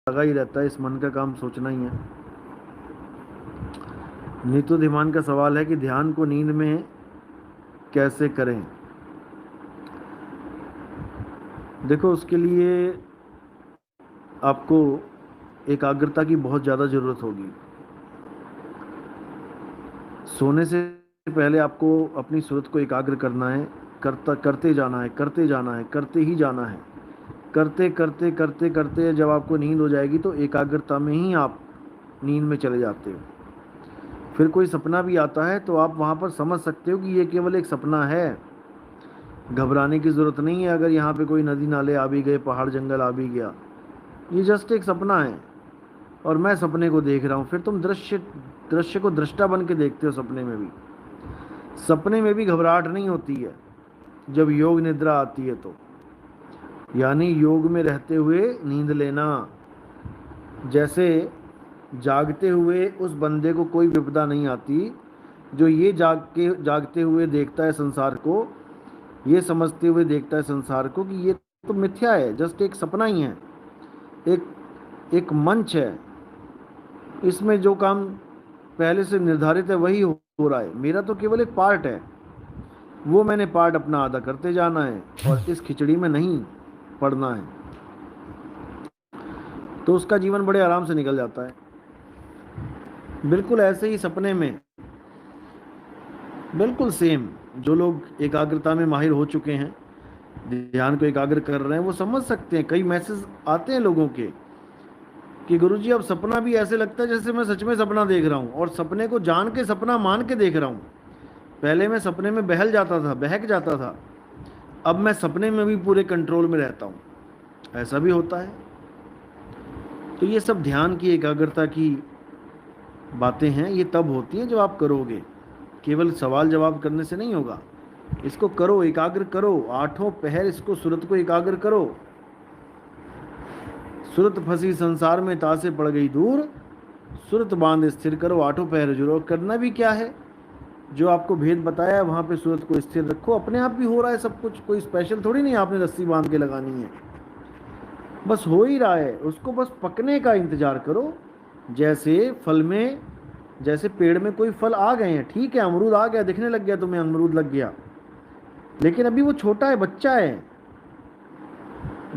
लगा ही रहता है, इस मन का काम सोचना ही है। नीतू धिमान का सवाल है कि ध्यान को नींद में कैसे करें। देखो, उसके लिए आपको एकाग्रता की बहुत ज़्यादा ज़रूरत होगी। सोने से पहले आपको अपनी सूरत को एकाग्र करना है, करते जाना है, करते जाना है, करते ही जाना है। करते करते करते करते जब आपको नींद हो जाएगी तो एकाग्रता में ही आप नींद में चले जाते हो। फिर कोई सपना भी आता है तो आप वहाँ पर समझ सकते हो कि ये केवल एक सपना है। घबराने की ज़रूरत नहीं है अगर यहाँ पे कोई नदी नाले आ भी गए, पहाड़ जंगल आ भी गया। ये जस्ट एक सपना है और मैं सपने को देख रहा हूँ। फिर तुम दृश्य दृश्य को दृष्टा बन के देखते हो। सपने में भी घबराहट नहीं होती है जब योग निद्रा आती है तो, यानी योग में रहते हुए नींद लेना। जैसे जागते हुए उस बंदे को कोई विपदा नहीं आती, जो ये जागते हुए देखता है संसार को, ये समझते हुए देखता है संसार को कि ये तो मिथ्या है, जस्ट एक सपना ही है, एक एक मंच है, इसमें जो काम पहले से निर्धारित है वही हो रहा है, मेरा तो केवल एक पार्ट है, वो मैंने पार्ट अपना आधा करते जाना है और इस खिचड़ी में नहीं पड़ना है। तो उसका जीवन बड़े आराम से निकल जाता है। बिल्कुल ऐसे ही सपने में, बिल्कुल सेम, जो लोग एकाग्रता में माहिर हो चुके हैं, ध्यान को एकाग्र कर रहे हैं, वो समझ सकते हैं। कई मैसेज आते हैं लोगों के कि गुरुजी अब सपना भी ऐसे लगता है जैसे मैं सच में सपना देख रहा हूँ, और सपने को जान के सपना मान के देख रहा हूँ। पहले मैं सपने में बहल जाता था, बहक जाता था, अब मैं सपने में भी पूरे कंट्रोल में रहता हूँ। ऐसा भी होता है। तो ये सब ध्यान की एकाग्रता की बातें हैं। ये तब होती हैं जब आप करोगे, केवल सवाल जवाब करने से नहीं होगा। इसको करो, एकाग्र करो, आठों पहर इसको सूरत को एकाग्र करो। सूरत फंसी संसार में तासे पड़ गई दूर, सूरत बांध स्थिर करो आठों पहर जुड़ो। करना भी क्या है, जो आपको भेद बताया है वहाँ पे सूरत को स्थिर रखो। अपने आप भी हो रहा है सब कुछ, कोई स्पेशल थोड़ी नहीं आपने रस्सी बांध के लगानी है, बस हो ही रहा है। उसको बस पकने का इंतजार करो। जैसे फल में, जैसे पेड़ में कोई फल आ गए हैं, ठीक है, अमरूद आ गया, दिखने लग गया तुम्हें, अमरूद लग गया, लेकिन अभी वो छोटा है, बच्चा है।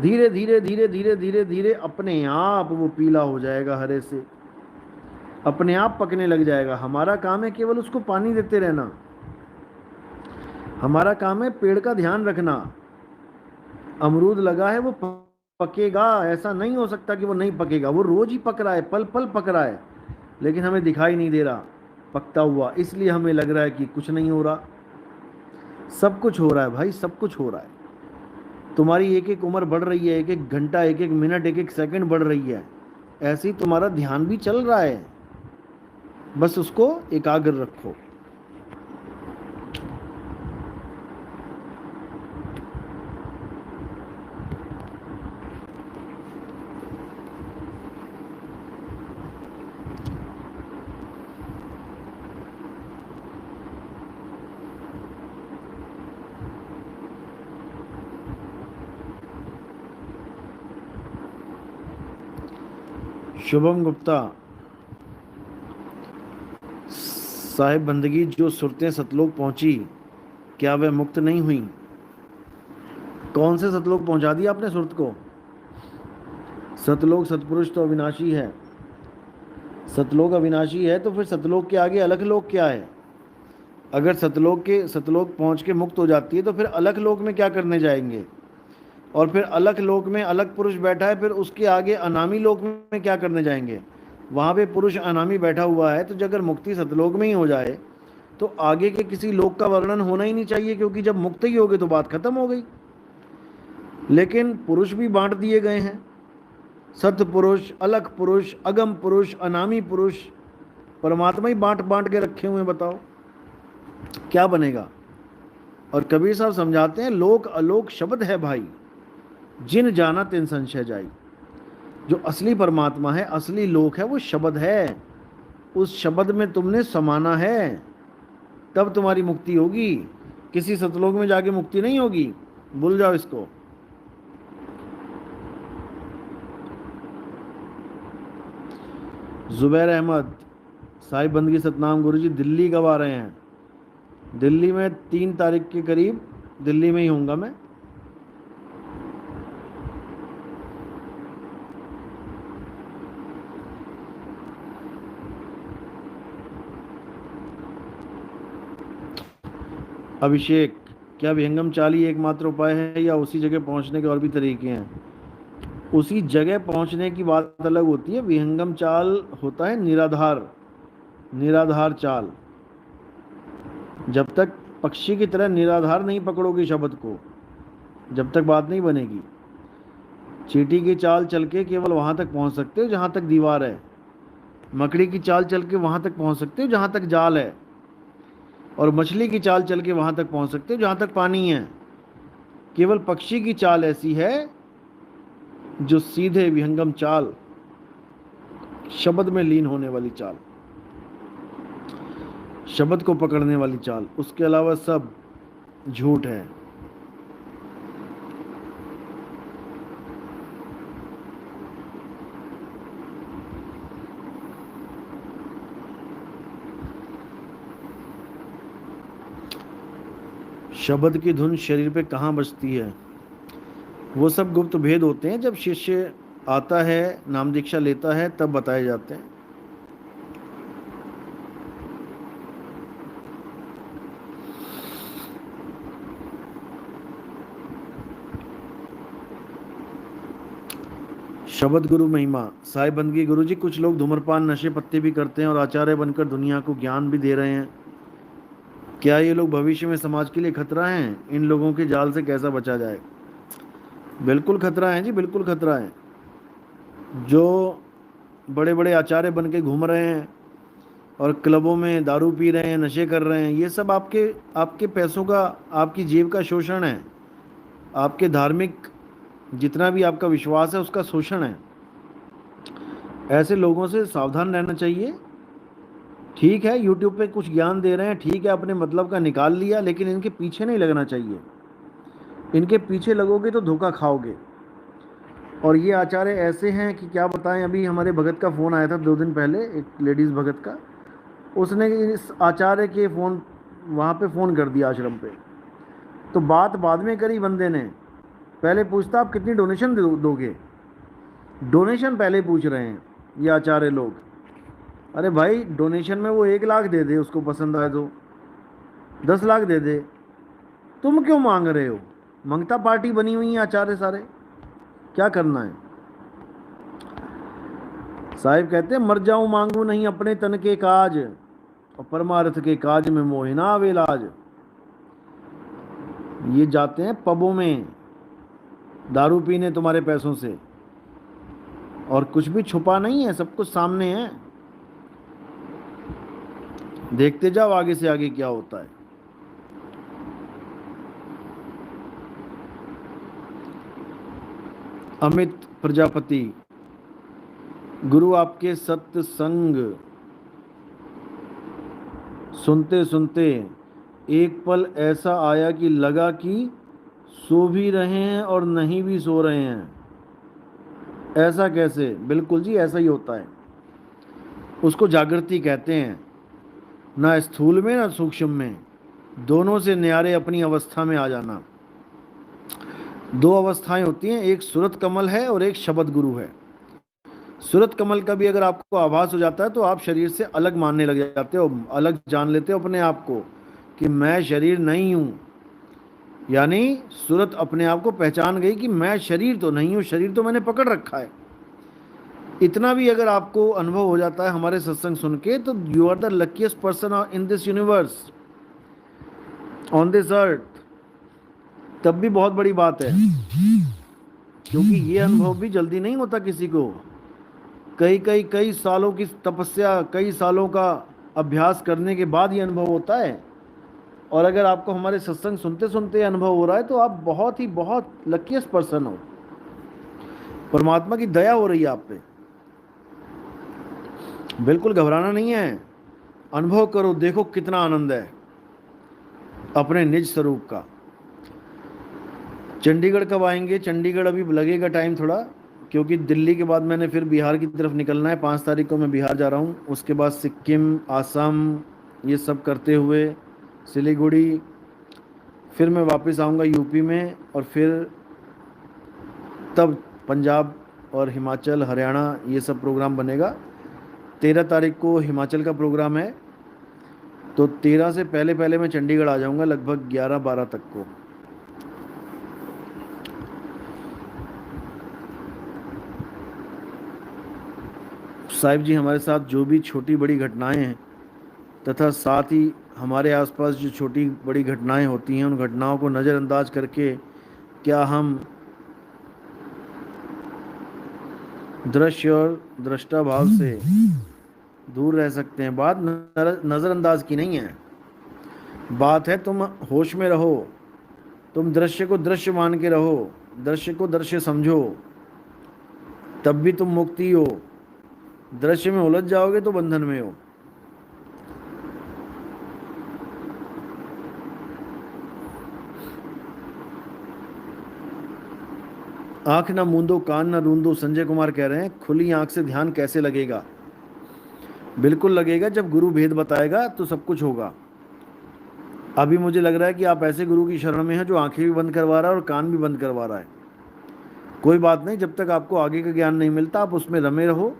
धीरे धीरे धीरे धीरे धीरे धीरे अपने आप वो पीला हो जाएगा, हरे से अपने आप पकने लग जाएगा। हमारा काम है केवल उसको पानी देते रहना। हमारा काम है पेड़ का ध्यान रखना। अमरूद लगा है, वो पकेगा, ऐसा नहीं हो सकता कि वो नहीं पकेगा। वो रोज ही पक रहा है, पल पल पक रहा है, लेकिन हमें दिखाई नहीं दे रहा पकता हुआ, इसलिए हमें लग रहा है कि कुछ नहीं हो रहा। सब कुछ हो रहा है भाई, सब कुछ हो रहा है। तुम्हारी एक एक उम्र बढ़ रही है, एक एक घंटा, एक एक मिनट, एक एक सेकंड बढ़ रही है। ऐसे ही तुम्हारा ध्यान भी चल रहा है, बस उसको एकाग्र रखो। शुभम गुप्ता साहिब, बंदगी जो सुरतें सतलोक पहुंची, क्या वह मुक्त नहीं हुई? कौन से सतलोक पहुंचा दिया आपने सुरत को? सतलोक सतपुरुष तो अविनाशी है। सतलोक अविनाशी है तो फिर सतलोक के आगे अलख लोक क्या है? अगर सतलोक पहुंच के मुक्त हो जाती है तो फिर अलख लोक में क्या करने जाएंगे? और फिर अलख लोक में अलग पुरुष बैठा है, फिर उसके आगे अनामी लोक में क्या करने जाएंगे? वहाँ पे पुरुष अनामी बैठा हुआ है। तो अगर मुक्ति सतलोक में ही हो जाए तो आगे के किसी लोक का वर्णन होना ही नहीं चाहिए, क्योंकि जब मुक्त ही हो गए तो बात खत्म हो गई। लेकिन पुरुष भी बांट दिए गए हैं, सतपुरुष, अलख पुरुष, अगम पुरुष, अनामी पुरुष, परमात्मा ही बांट बांट के रखे हुए हैं। बताओ क्या बनेगा? और कबीर साहब समझाते हैं, लोक अलोक शब्द है भाई, जिन जाना तिन संशय जाई। जो असली परमात्मा है, असली लोक है, वो शब्द है। उस शब्द में तुमने समाना है, तब तुम्हारी मुक्ति होगी। किसी सतलोक में जाके मुक्ति नहीं होगी, भूल जाओ इसको। जुबैर अहमद, साहिब बंदगी सतनाम गुरुजी दिल्ली कब आ रहे हैं? दिल्ली में 3 तारीख के करीब दिल्ली में ही होऊंगा मैं। अभिषेक, क्या विहंगम चाल ही एकमात्र उपाय है या उसी जगह पहुंचने के और भी तरीके हैं? उसी जगह पहुंचने की बात अलग होती है। विहंगम चाल होता है निराधार, निराधार चाल। जब तक पक्षी की तरह निराधार नहीं पकड़ोगे शब्द को, जब तक बात नहीं बनेगी। चींटी की चाल चल के केवल वहां तक पहुंच सकते हो जहां तक दीवार है। मकड़ी की चाल चल के वहां तक पहुंच सकते हो जहां तक जाल है। और मछली की चाल चल के वहां तक पहुंच सकते हो जहां तक पानी है। केवल पक्षी की चाल ऐसी है जो सीधे विहंगम चाल, शब्द में लीन होने वाली चाल, शब्द को पकड़ने वाली चाल। उसके अलावा सब झूठ है। शब्द की धुन शरीर पे कहाँ बजती है? वो सब गुप्त भेद होते हैं। जब शिष्य आता है, नाम दीक्षा लेता है, तब बताए जाते हैं। शब्द गुरु महिमा, साहिब बंदगी गुरु जी, कुछ लोग धूम्रपान नशे पत्ते भी करते हैं और आचार्य बनकर दुनिया को ज्ञान भी दे रहे हैं। क्या ये लोग भविष्य में समाज के लिए खतरा हैं? इन लोगों के जाल से कैसा बचा जाए? बिल्कुल खतरा है जी, बिल्कुल खतरा है। जो बड़े बड़े आचार्य बन के घूम रहे हैं और क्लबों में दारू पी रहे हैं, नशे कर रहे हैं, ये सब आपके आपके पैसों का, आपकी जेब का शोषण है। आपके धार्मिक जितना भी आपका विश्वास है उसका शोषण है। ऐसे लोगों से सावधान रहना चाहिए। ठीक है, यूट्यूब पे कुछ ज्ञान दे रहे हैं, ठीक है, अपने मतलब का निकाल लिया, लेकिन इनके पीछे नहीं लगना चाहिए। इनके पीछे लगोगे तो धोखा खाओगे। और ये आचार्य ऐसे हैं कि क्या बताएं। अभी हमारे भगत का फ़ोन आया था 2 दिन पहले, एक लेडीज़ भगत का। उसने इस आचार्य के फ़ोन वहाँ पे फ़ोन कर दिया आश्रम पे। तो बात बाद में करी बंदे ने। पहले पूछता आप कितनी डोनेशन दोगे, डोनेशन पहले पूछ रहे हैं ये आचार्य लोग। अरे भाई, डोनेशन में वो 1 लाख दे दे, उसको पसंद आए तो 10 लाख दे दे, तुम क्यों मांग रहे हो? मंगता पार्टी बनी हुई है आचार्य सारे, क्या करना है? साहिब कहते हैं मर जाऊं मांगू नहीं अपने तन के काज, और परमार्थ के काज में मोहिना आवे लाज। ये जाते हैं पबों में दारू पीने तुम्हारे पैसों से, और कुछ भी छुपा नहीं है, सब कुछ सामने है। देखते जाओ आगे से आगे क्या होता है। अमित प्रजापति, गुरु आपके सत्संग सुनते सुनते एक पल ऐसा आया कि लगा कि सो भी रहे हैं और नहीं भी सो रहे हैं। ऐसा कैसे? बिल्कुल जी, ऐसा ही होता है। उसको जागृति कहते हैं। ना स्थूल में ना सूक्ष्म में, दोनों से न्यारे अपनी अवस्था में आ जाना। 2 अवस्थाएं होती हैं, एक सूरत कमल है और एक शब्द गुरु है। सूरत कमल का भी अगर आपको आभास हो जाता है तो आप शरीर से अलग मानने लग जाते हो, अलग जान लेते हो अपने आप को कि मैं शरीर नहीं हूँ। यानी सूरत अपने आप को पहचान गई कि मैं शरीर तो नहीं हूँ, शरीर तो मैंने पकड़ रखा है। इतना भी अगर आपको अनुभव हो जाता है हमारे सत्संग सुन के, तो you are the luckiest person in this universe, on this earth. तब भी बहुत बड़ी बात है, क्योंकि ये अनुभव भी जल्दी नहीं होता किसी को। कई सालों की तपस्या, कई सालों का अभ्यास करने के बाद ये अनुभव होता है। और अगर आपको हमारे सत्संग सुनते सुनते अनुभव हो रहा है तो आप बहुत लकीस्ट पर्सन हो। परमात्मा की दया हो रही है आप पे। बिल्कुल घबराना नहीं है, अनुभव करो, देखो कितना आनंद है अपने निज स्वरूप का। चंडीगढ़ कब आएंगे? चंडीगढ़ अभी लगेगा टाइम थोड़ा, क्योंकि दिल्ली के बाद मैंने फिर बिहार की तरफ निकलना है। 5 तारीख को मैं बिहार जा रहा हूँ, उसके बाद सिक्किम, आसम, ये सब करते हुए सिलीगुड़ी, फिर मैं वापस आऊँगा यूपी में, और फिर तब पंजाब और हिमाचल, हरियाणा, ये सब प्रोग्राम बनेगा। 13 तारीख को हिमाचल का प्रोग्राम है, तो 13 से पहले पहले मैं चंडीगढ़ आ जाऊँगा लगभग 11-12 तक को। साहिब जी, हमारे साथ जो भी छोटी बड़ी घटनाएं हैं तथा साथ ही हमारे आसपास जो छोटी बड़ी घटनाएं होती हैं, उन घटनाओं को नज़रअंदाज करके क्या हम दृश्य और दृष्टा भाव से दूर रह सकते हैं? बात नज़रअंदाज की नहीं है, बात है तुम होश में रहो, तुम दृश्य को दृश्य मान के रहो, दृश्य को दृश्य समझो, तब भी तुम मुक्ति हो। दृश्य में उलझ जाओगे तो बंधन में हो। आंख ना मूंदो, कान ना रूंदो, संजय कुमार कह रहे हैं खुली आंख से ध्यान कैसे लगेगा? बिल्कुल लगेगा, जब गुरु भेद बताएगा तो सब कुछ होगा। अभी मुझे लग रहा है कि आप ऐसे गुरु की शरण में हैं जो आंखें भी बंद करवा रहा है और कान भी बंद करवा रहा है। कोई बात नहीं, जब तक आपको आगे का ज्ञान नहीं मिलता आप उसमें रमे रहो,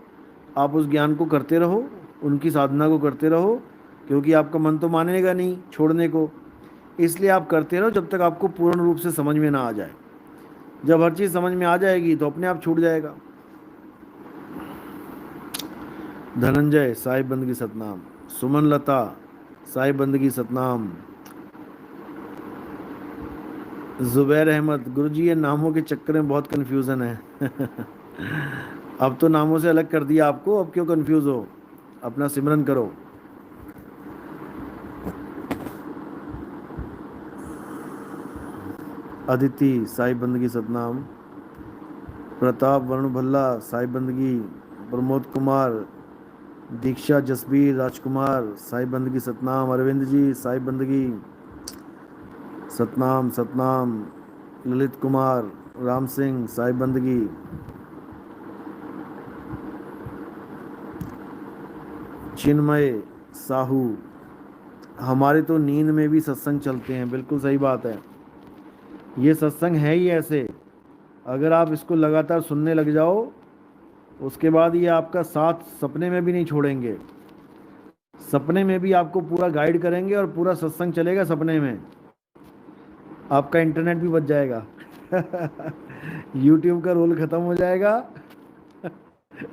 आप उस ज्ञान को करते रहो, उनकी साधना को करते रहो, क्योंकि आपका मन तो मानेगा नहीं छोड़ने को। इसलिए आप करते रहो जब तक आपको पूर्ण रूप से समझ में ना आ जाए। जब हर चीज़ समझ में आ जाएगी तो अपने आप छूट जाएगा। धनंजय, साहिब बंदगी सतनाम। सुमन लता, साहिब बंदगी सतनाम। जुबैर अहमद, गुरुजी ये नामों के चक्कर में बहुत कन्फ्यूज़न है। अब तो नामों से अलग कर दिया आपको, अब क्यों कन्फ्यूज़ हो? अपना सिमरन करो। अदिति, साहिब बंदगी सतनाम। प्रताप वरुण भल्ला, साहिब बंदगी। प्रमोद कुमार, दीक्षा जसबीर, राजकुमार, साहिब बंदगी सतनाम। अरविंद जी, साहिब बंदगी सतनाम सतनाम। ललित कुमार, राम सिंह, साहिब बंदगी। चिन्मय साहू, हमारे तो नींद में भी सत्संग चलते हैं। बिल्कुल सही बात है, ये सत्संग है ही ऐसे। अगर आप इसको लगातार सुनने लग जाओ, उसके बाद ये आपका साथ सपने में भी नहीं छोड़ेंगे। सपने में भी आपको पूरा गाइड करेंगे और पूरा सत्संग चलेगा सपने में। आपका इंटरनेट भी बच जाएगा। यूट्यूब का रोल खत्म हो जाएगा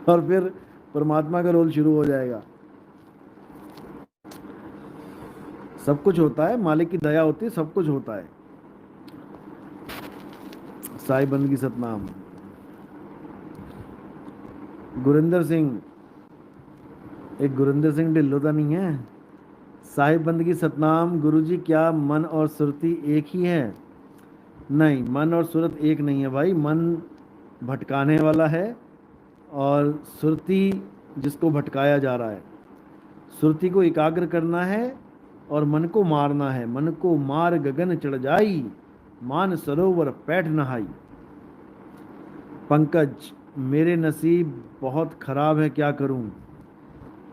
और फिर परमात्मा का रोल शुरू हो जाएगा। सब कुछ होता है, मालिक की दया होती है, सब कुछ होता है। साहिब बंदगी सतनाम। गुरिंदर सिंह, एक गुरिंदर सिंह ढिल्लो तो नहीं है? साहिब बंदगी सतनाम। गुरुजी, क्या मन और सुरती एक ही है? नहीं, मन और सुरत एक नहीं है भाई। मन भटकाने वाला है और सुरती जिसको भटकाया जा रहा है। सुरती को एकाग्र करना है और मन को मारना है। मन को मार गगन चढ़ जाई, मान सरोवर पैठ नहाई। पंकज, मेरे नसीब बहुत खराब है, क्या करूं?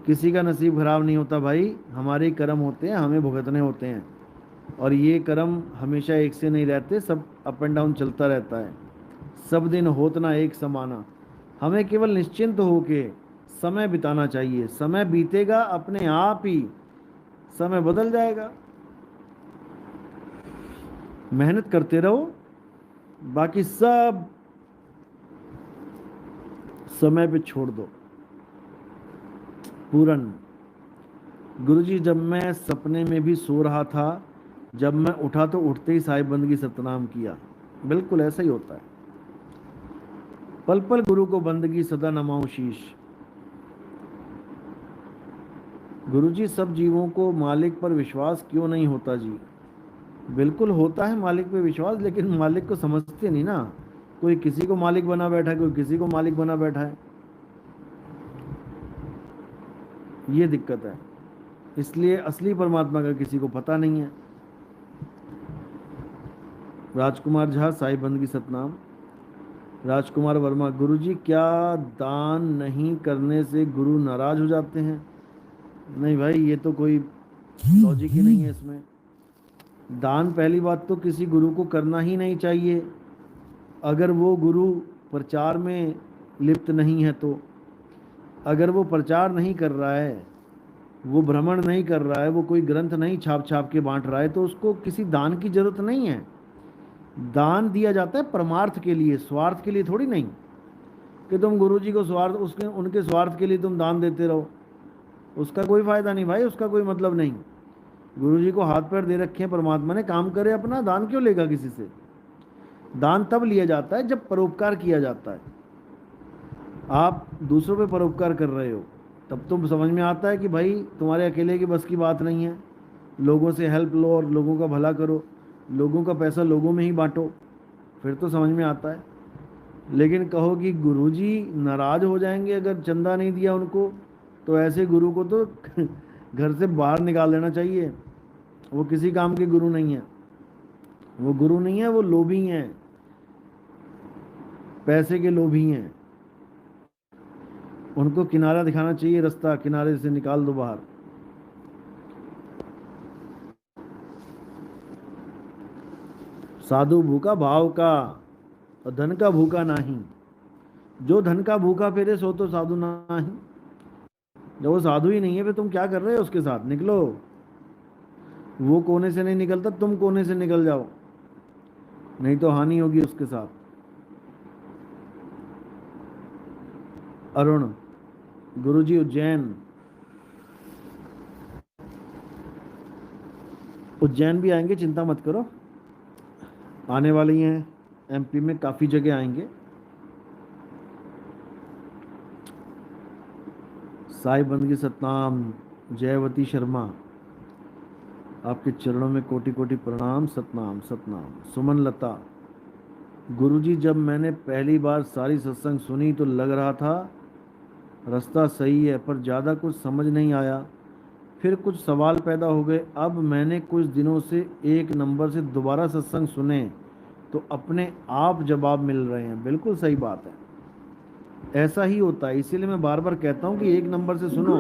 किसी का नसीब खराब नहीं होता भाई, हमारे कर्म होते हैं, हमें भुगतने होते हैं। और ये कर्म हमेशा एक से नहीं रहते, सब अप एंड डाउन चलता रहता है। सब दिन होत ना एक समाना। हमें केवल निश्चिंत होके समय बिताना चाहिए। समय बीतेगा अपने आप ही, समय बदल जाएगा। मेहनत करते रहो, बाकी सब समय पे छोड़ दो। पूरन, गुरुजी, जब मैं सपने में भी सो रहा था, जब मैं उठा तो उठते ही साहिब बंदगी सतनाम किया। बिल्कुल ऐसा ही होता है। पल पल गुरु को बंदगी, सदा नमाऊं शीश। गुरुजी, सब जीवों को मालिक पर विश्वास क्यों नहीं होता जी? बिल्कुल होता है मालिक पे विश्वास, लेकिन मालिक को समझते नहीं ना। कोई किसी को मालिक बना बैठा है, कोई किसी को मालिक बना बैठा है। ये दिक्कत है, इसलिए असली परमात्मा का किसी को पता नहीं है। राजकुमार झा, साहिब बंदगी सतनाम। राजकुमार वर्मा, गुरुजी क्या दान नहीं करने से गुरु नाराज हो जाते हैं? नहीं भाई, ये तो कोई लॉजिक ही नहीं है इसमें। दान पहली बात तो किसी गुरु को करना ही नहीं चाहिए अगर वो गुरु प्रचार में लिप्त नहीं है तो। अगर वो प्रचार नहीं कर रहा है, वो भ्रमण नहीं कर रहा है, वो कोई ग्रंथ नहीं छाप छाप के बांट रहा है, तो उसको किसी दान की जरूरत नहीं है। दान दिया जाता है परमार्थ के लिए, स्वार्थ के लिए थोड़ी नहीं कि तुम गुरु जी को स्वार्थ, उसके उनके स्वार्थ के लिए तुम दान देते रहो। उसका कोई फायदा नहीं भाई, उसका कोई मतलब नहीं। गुरु जी को हाथ पैर दे रखे हैं परमात्मा ने, काम करे अपना, दान क्यों लेगा किसी से? दान तब लिया जाता है जब परोपकार किया जाता है। आप दूसरों पे परोपकार कर रहे हो, तब तो समझ में आता है कि भाई तुम्हारे अकेले की बस की बात नहीं है। लोगों से हेल्प लो और लोगों का भला करो, लोगों का पैसा लोगों में ही बांटो, फिर तो समझ में आता है। लेकिन कहो कि गुरुजी नाराज हो जाएंगे अगर चंदा नहीं दिया उनको, तो ऐसे गुरु को तो घर से बाहर निकाल देना चाहिए। वो किसी काम के गुरु नहीं है, वो गुरु नहीं है, वो लोभी हैं, पैसे के लोभी हैं। उनको किनारा दिखाना चाहिए, रास्ता किनारे से निकाल दो बाहर। साधु भूखा भाव का और धन का भूखा नहीं। जो धन का भूखा फिरे सो तो साधु नहीं। जब वो साधु ही नहीं है, फिर तुम क्या कर रहे हो उसके साथ? निकलो। वो कोने से नहीं निकलता, तुम कोने से निकल जाओ, नहीं तो हानि होगी उसके साथ। अरुण, गुरुजी उज्जैन, उज्जैन भी आएंगे, चिंता मत करो। आने वाली हैं, एमपी में काफ़ी जगह आएंगे। साई बंदगी सतनाम। जयवती शर्मा, आपके चरणों में कोटि कोटि प्रणाम। सतनाम सतनाम। सुमन लता, गुरुजी जब मैंने पहली बार सारी सत्संग सुनी तो लग रहा था रास्ता सही है, पर ज़्यादा कुछ समझ नहीं आया। फिर कुछ सवाल पैदा हो गए। अब मैंने कुछ दिनों से एक नंबर से दोबारा सत्संग सुने तो अपने आप जवाब मिल रहे हैं। बिल्कुल सही बात है, ऐसा ही होता है। इसीलिए मैं बार बार कहता हूँ कि एक नंबर से सुनो।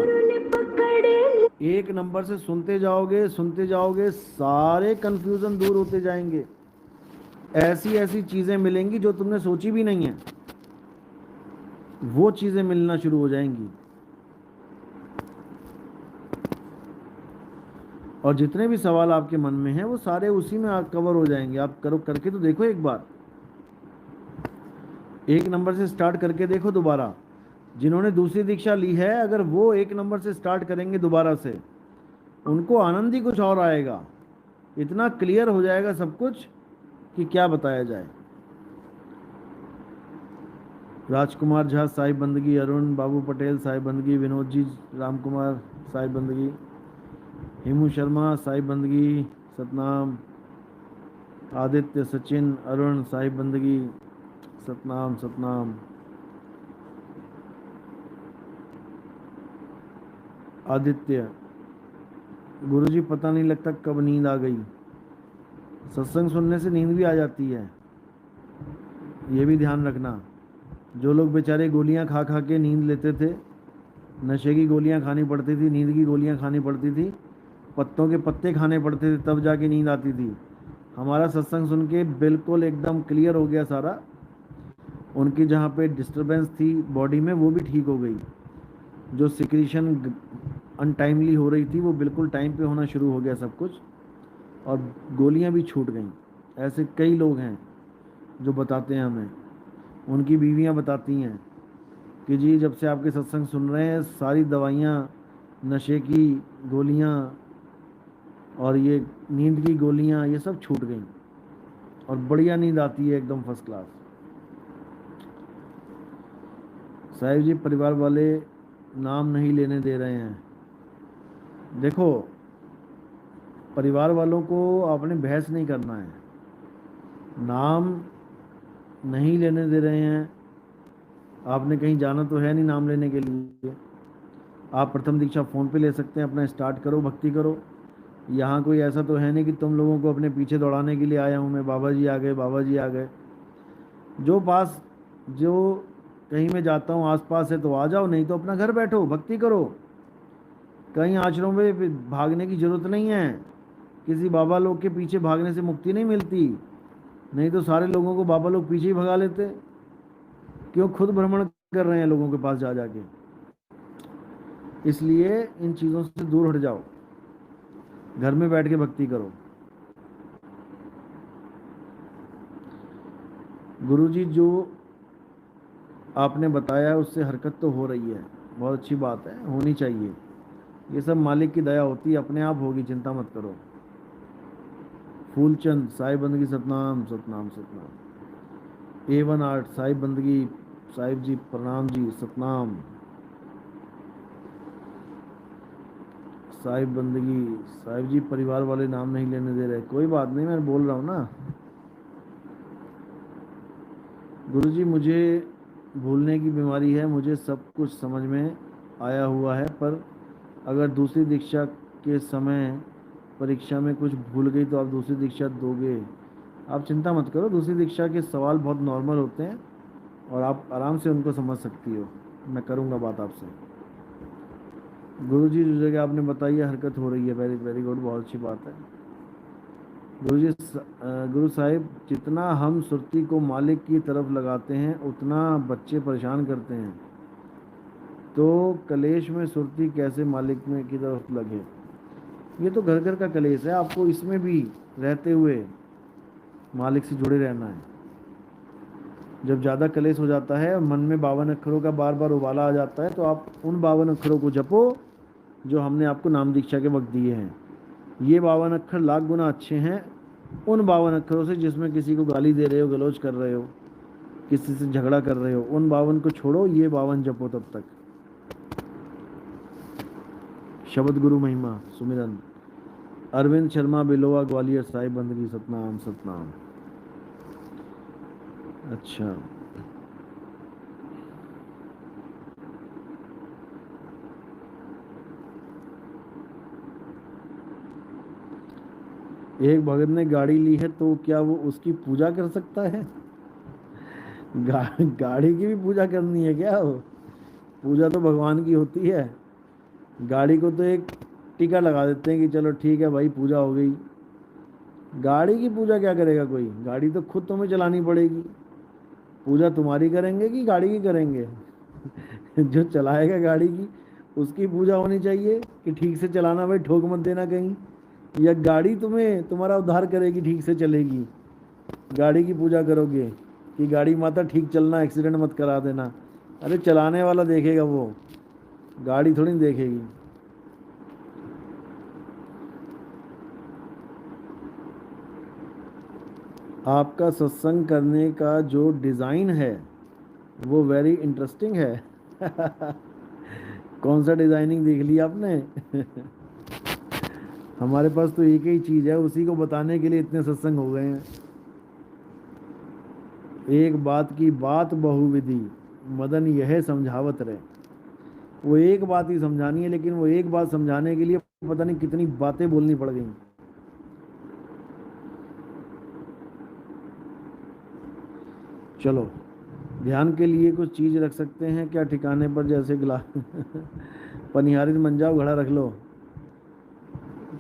एक नंबर से सुनते जाओगे, सारे कंफ्यूजन दूर होते जाएंगे। ऐसी ऐसी चीजें मिलेंगी जो तुमने सोची भी नहीं है, वो चीजें मिलना शुरू हो जाएंगी। और जितने भी सवाल आपके मन में हैं वो सारे उसी में कवर हो जाएंगे। आप करो, करके तो देखो एक बार। एक नंबर से स्टार्ट करके देखो दोबारा। जिन्होंने दूसरी दीक्षा ली है, अगर वो एक नंबर से स्टार्ट करेंगे दोबारा से, उनको आनंद ही कुछ और आएगा। इतना क्लियर हो जाएगा सब कुछ कि क्या बताया जाए। राजकुमार झा साई बंदगी, अरुण बाबू पटेल साई बंदगी, विनोद जी राम कुमार साई बंदगी, हेमू शर्मा साई बंदगी सतनाम, आदित्य सचिन अरुण साई बंदगी सतनाम सतनाम। आदित्य, गुरुजी पता नहीं लगता कब नींद आ गई। सत्संग सुनने से नींद भी आ जाती है, ये भी ध्यान रखना। जो लोग बेचारे गोलियां खा खा के नींद लेते थे, नशे की गोलियां खानी पड़ती थी, नींद की गोलियां खानी पड़ती थी, पत्तों के पत्ते खाने पड़ते थे, तब जाके नींद आती थी। हमारा सत्संग सुन के बिल्कुल एकदम क्लियर हो गया सारा। उनकी जहाँ पे डिस्टरबेंस थी बॉडी में, वो भी ठीक हो गई। जो सिक्रीशन अनटाइमली हो रही थी, वो बिल्कुल टाइम पे होना शुरू हो गया सब कुछ, और गोलियां भी छूट गईं। ऐसे कई लोग हैं जो बताते हैं हमें, उनकी बीवियां बताती हैं कि जी जब से आपके सत्संग सुन रहे हैं, सारी दवाइयाँ, नशे की गोलियां और ये नींद की गोलियां, ये सब छूट गईं और बढ़िया नींद आती है एकदम फर्स्ट क्लास। साहिब जी, परिवार वाले नाम नहीं लेने दे रहे हैं। देखो, परिवार वालों को आपने बहस नहीं करना है। नाम नहीं लेने दे रहे हैं, आपने कहीं जाना तो है नहीं नाम लेने के लिए। आप प्रथम दीक्षा फ़ोन पे ले सकते हैं, अपना स्टार्ट करो, भक्ति करो। यहाँ कोई ऐसा तो है नहीं कि तुम लोगों को अपने पीछे दौड़ाने के लिए आया हूँ मैं, बाबा जी आ गए, बाबा जी आ गए। जो पास जो कहीं मैं जाता हूँ आसपास है तो आ जाओ, नहीं तो अपना घर बैठो भक्ति करो। कहीं आश्रमों में भागने की जरूरत नहीं है, किसी बाबा लोग के पीछे भागने से मुक्ति नहीं मिलती, नहीं तो सारे लोगों को बाबा लोग पीछे ही भगा लेते। क्यों खुद भ्रमण कर रहे हैं लोगों के पास जा जाके। इसलिए इन चीज़ों से दूर हट जाओ, घर में बैठ के भक्ति करो। गुरुजी जो आपने बताया है उससे हरकत तो हो रही है, बहुत अच्छी बात है, होनी चाहिए। ये सब मालिक की दया होती है, अपने आप होगी, चिंता मत करो। फूलचंद साहिब बंदगी सतनाम सतनाम सतनाम। A1 आर्ट साहिब बंदगी, साहिब जी प्रणाम जी, सतनाम। साहिब बंदगी, साहिब जी परिवार वाले नाम नहीं लेने दे रहे, कोई बात नहीं, मैं बोल रहा हूँ ना। गुरुजी मुझे भूलने की बीमारी है, मुझे सब कुछ समझ में आया हुआ है, पर अगर दूसरी दीक्षा के समय परीक्षा में कुछ भूल गई तो आप दूसरी दीक्षा दोगे? आप चिंता मत करो, दूसरी दीक्षा के सवाल बहुत नॉर्मल होते हैं और आप आराम से उनको समझ सकती हो, मैं करूँगा बात आपसे। गुरुजी जो जगह आपने बताई है हरकत हो रही है, वेरी वेरी गुड, बहुत अच्छी बात है। गुरुजी गुरु साहिब जितना हम सुरती को मालिक की तरफ लगाते हैं उतना बच्चे परेशान करते हैं, तो कलेश में सुरती कैसे मालिक में की तरफ लगे? ये तो घर घर का कलेश है, आपको इसमें भी रहते हुए मालिक से जुड़े रहना है। जब ज़्यादा कलेश हो जाता है, मन में 52 अक्षरों का बार बार उबाला आ जाता है, तो आप उन 52 अक्षरों को जपो जो हमने आपको नाम दीक्षा के वक्त दिए हैं। ये 52 अक्षर लाख गुना अच्छे हैं उन 52 अक्षरों से जिसमें किसी को गाली दे रहे हो, गलौज कर रहे हो, किसी से झगड़ा कर रहे हो। उन 52 को छोड़ो, ये 52 जपो तब तक। शब्द गुरु महिमा सुमिरन। अरविंद शर्मा बिलोवा ग्वालियर साहिब बंदगी सतनाम सतनाम। अच्छा, एक भगत ने गाड़ी ली है तो क्या वो उसकी पूजा कर सकता है? गाड़ी की भी पूजा करनी है क्या? वो पूजा तो भगवान की होती है, गाड़ी को तो एक टीका लगा देते हैं कि चलो ठीक है भाई पूजा हो गई। गाड़ी की पूजा क्या करेगा कोई? गाड़ी तो खुद तुम्हें चलानी पड़ेगी। पूजा तुम्हारी करेंगे कि गाड़ी की करेंगे? जो चलाएगा गाड़ी की उसकी पूजा होनी चाहिए कि ठीक से चलाना भाई, ठोक मत देना कहीं, या गाड़ी तुम्हें तुम्हारा उद्धार करेगी, ठीक से चलेगी। गाड़ी की पूजा करोगे कि गाड़ी माता ठीक चलना, एक्सीडेंट मत करा देना। अरे चलाने वाला देखेगा, वो गाड़ी थोड़ी देखेगी। आपका सत्संग करने का जो डिज़ाइन है वो वेरी इंटरेस्टिंग है। कौन सा डिज़ाइनिंग देख लिया आपने? हमारे पास तो एक ही चीज़ है, उसी को बताने के लिए इतने सत्संग हो गए हैं। एक बात की बात बहुविधि, मदन यह समझावत रहे। वो एक बात ही समझानी है, लेकिन वो एक बात समझाने के लिए पता नहीं कितनी बातें बोलनी पड़ गई। चलो, ध्यान के लिए कुछ चीज़ रख सकते हैं क्या ठिकाने पर, जैसे गिलास? पनिहारी मंजाओ, जाओ घड़ा रख लो।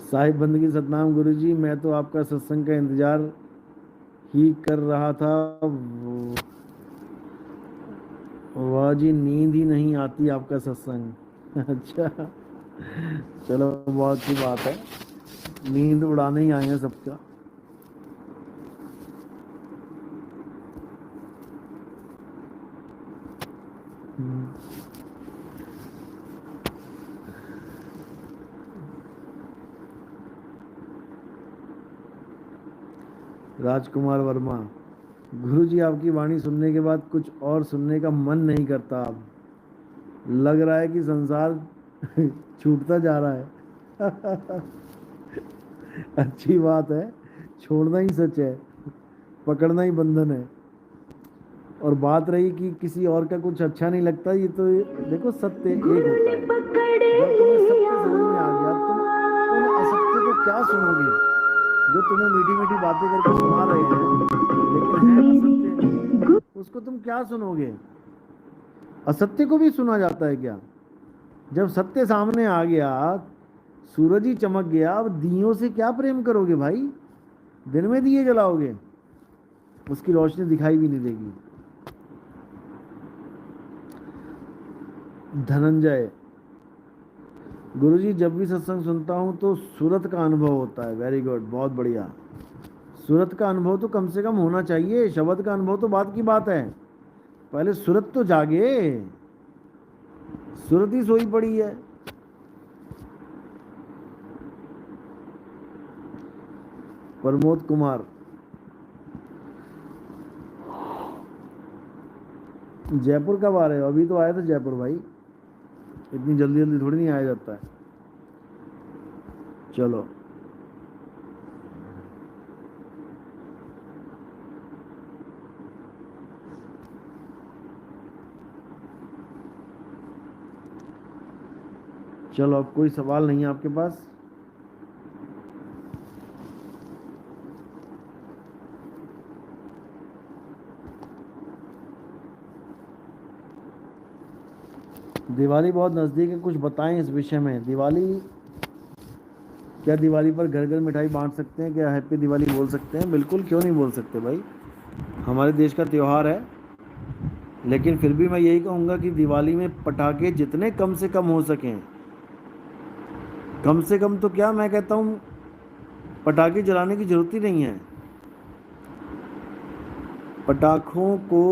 साहिब बंदगी सतनाम गुरुजी, मैं तो आपका सत्संग का इंतजार ही कर रहा था। वाह जी, नींद ही नहीं आती आपका सत्संग। अच्छा, चलो बहुत अच्छी बात है, नींद उड़ाने ही आए हैं सबका। राजकुमार वर्मा, गुरुजी आपकी वाणी सुनने के बाद कुछ और सुनने का मन नहीं करता। अब लग रहा है कि संसार छूटता जा रहा है। अच्छी बात है, छोड़ना ही सच है, पकड़ना ही बंधन है। और बात रही कि किसी और का कुछ अच्छा नहीं लगता, ये तो देखो सत्य एक होता है। जब तुम्हें सत्य समझ में आ गया, तुम उन असत्य को क्या सुनोगे जो तुम्हें मीठी मीठी बातें करके सुना रहे हैं, लेकिन है असत्य। उसको तुम क्या सुनोगे? असत्य को भी सुना जाता है क्या? जब सत्य सामने आ गया, सूरज ही चमक गया, अब दियों से क्या प्रेम करोगे भाई? दिन में दिए जलाओगे, उसकी रोशनी दिखाई भी नहीं देगी। धनंजय, गुरुजी जब भी सत्संग सुनता हूँ तो सूरत का अनुभव होता है। वेरी गुड, बहुत बढ़िया। सूरत का अनुभव तो कम से कम होना चाहिए, शब्द का अनुभव तो बात की बात है, पहले सूरत तो जागे। सूरत ही सोई पड़ी है। प्रमोद कुमार, जयपुर कब आ रहे हो? अभी तो आए थे जयपुर भाई, इतनी जल्दी जल्दी थोड़ी नहीं आया जाता है। चलो, चलो, अब कोई सवाल नहीं है आपके पास? दिवाली बहुत नज़दीक है, कुछ बताएं इस विषय में। दिवाली, क्या दिवाली पर घर घर मिठाई बांट सकते हैं? क्या हैप्पी दिवाली बोल सकते हैं? बिल्कुल, क्यों नहीं बोल सकते भाई, हमारे देश का त्यौहार है। लेकिन फिर भी मैं यही कहूँगा कि दिवाली में पटाखे जितने कम से कम हो सकें, कम से कम तो क्या, मैं कहता हूँ पटाखे जलाने की जरूरत ही नहीं है। पटाखों को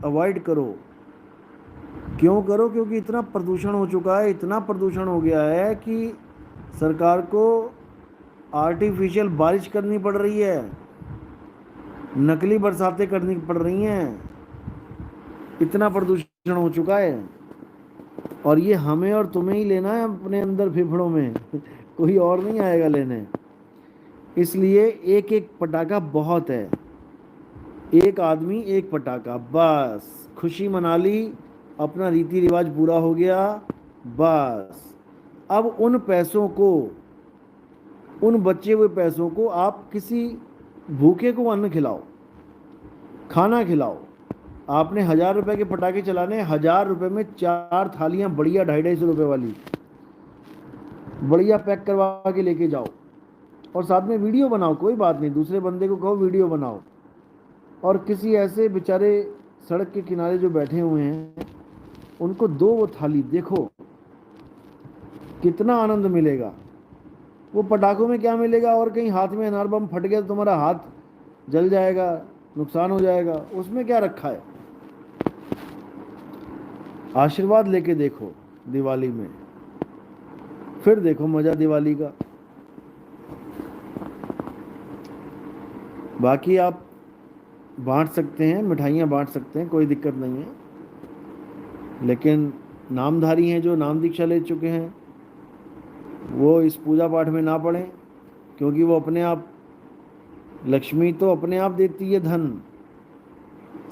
अवॉइड करो। क्यों करो? क्योंकि इतना प्रदूषण हो चुका है, इतना प्रदूषण हो गया है कि सरकार को आर्टिफिशियल बारिश करनी पड़ रही है, नकली बरसातें करनी पड़ रही हैं, इतना प्रदूषण हो चुका है। और ये हमें और तुम्हें ही लेना है अपने अंदर फेफड़ों में कोई और नहीं आएगा लेने। इसलिए एक एक पटाखा बहुत है, एक आदमी एक पटाखा, बस खुशी मना ली, अपना रीति रिवाज पूरा हो गया। बस अब उन पैसों को, उन बचे हुए पैसों को आप किसी भूखे को अन्न खिलाओ, खाना खिलाओ। आपने 1,000 रुपए के पटाखे चलाने, 1,000 रुपए में 4 थालियां बढ़िया 250-250 रुपए वाली बढ़िया पैक करवा के लेके जाओ, और साथ में वीडियो बनाओ। कोई बात नहीं, दूसरे बंदे को कहो वीडियो बनाओ, और किसी ऐसे बेचारे सड़क के किनारे जो बैठे हुए हैं उनको दो वो थाली, देखो कितना आनंद मिलेगा। वो पटाखों में क्या मिलेगा? और कहीं हाथ में अनार बम फट गया तो तुम्हारा हाथ जल जाएगा, नुकसान हो जाएगा, उसमें क्या रखा है? आशीर्वाद लेके देखो दिवाली में, फिर देखो मजा दिवाली का। बाकी आप बांट सकते हैं, मिठाइयाँ बांट सकते हैं, कोई दिक्कत नहीं है। लेकिन नामधारी हैं जो नाम दीक्षा ले चुके हैं, वो इस पूजा पाठ में ना पड़ें, क्योंकि वो अपने आप, लक्ष्मी तो अपने आप देती है धन,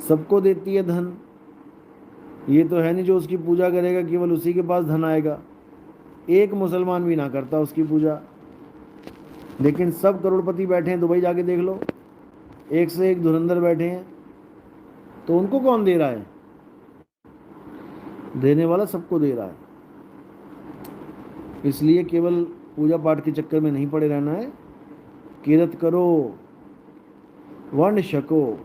सबको देती है धन। ये तो है नहीं जो उसकी पूजा करेगा केवल उसी के पास धन आएगा। एक मुसलमान भी ना करता उसकी पूजा, लेकिन सब करोड़पति बैठे हैं, दुबई जाके देख लो, एक से एक धुरंधर बैठे हैं, तो उनको कौन दे रहा है? देने वाला सबको दे रहा है। इसलिए केवल पूजा पाठ के चक्कर में नहीं पड़े रहना है, किरत करो, वर्ण छको।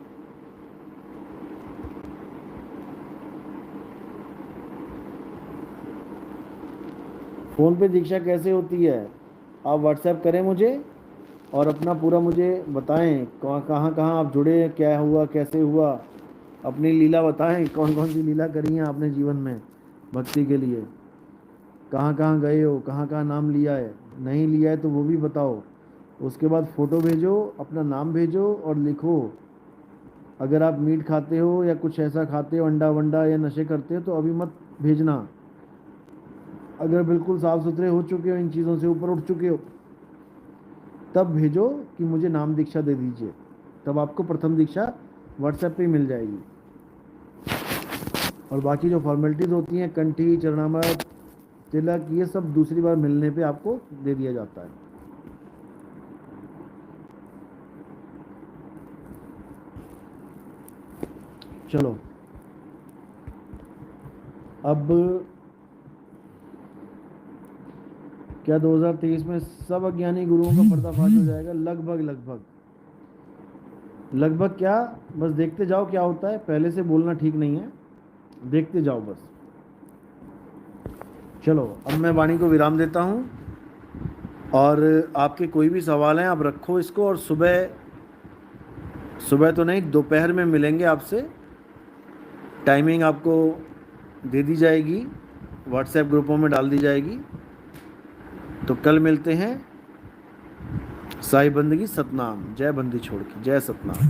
फ़ोन पे दीक्षा कैसे होती है? आप व्हाट्सएप करें मुझे, और अपना पूरा मुझे बताएं, कहाँ कहाँ आप जुड़े, क्या हुआ, कैसे हुआ, अपनी लीला बताएं, कौन कौन सी लीला करी है आपने जीवन में भक्ति के लिए, कहाँ कहाँ गए हो, कहाँ कहाँ नाम लिया है, नहीं लिया है तो वो भी बताओ। उसके बाद फ़ोटो भेजो, अपना नाम भेजो और लिखो। अगर आप मीट खाते हो या कुछ ऐसा खाते हो, अंडा वंडा या नशे करते हो, तो अभी मत भेजना। अगर बिल्कुल साफ़ सुथरे हो चुके हो, इन चीज़ों से ऊपर उठ चुके हो, तब भेजो कि मुझे नाम दीक्षा दे दीजिए, तब आपको प्रथम दीक्षा व्हाट्सएप पे मिल जाएगी। और बाकी जो फॉर्मेलिटीज़ होती हैं, कंठी, चरणामृत, तिलक, ये सब दूसरी बार मिलने पे आपको दे दिया जाता है। चलो अब क्या 2023 में सब अज्ञानी गुरुओं का पर्दाफाश हो जाएगा? लगभग लगभग लगभग क्या, बस देखते जाओ क्या होता है। पहले से बोलना ठीक नहीं है, देखते जाओ बस। चलो अब मैं वाणी को विराम देता हूँ, और आपके कोई भी सवाल हैं आप रखो इसको, और सुबह सुबह तो नहीं, दोपहर में मिलेंगे आपसे। टाइमिंग आपको दे दी जाएगी, व्हाट्सएप ग्रुपों में डाल दी जाएगी। तो कल मिलते हैं। साई बंदगी सतनाम। जय बंदी छोड़ के, जय सतनाम।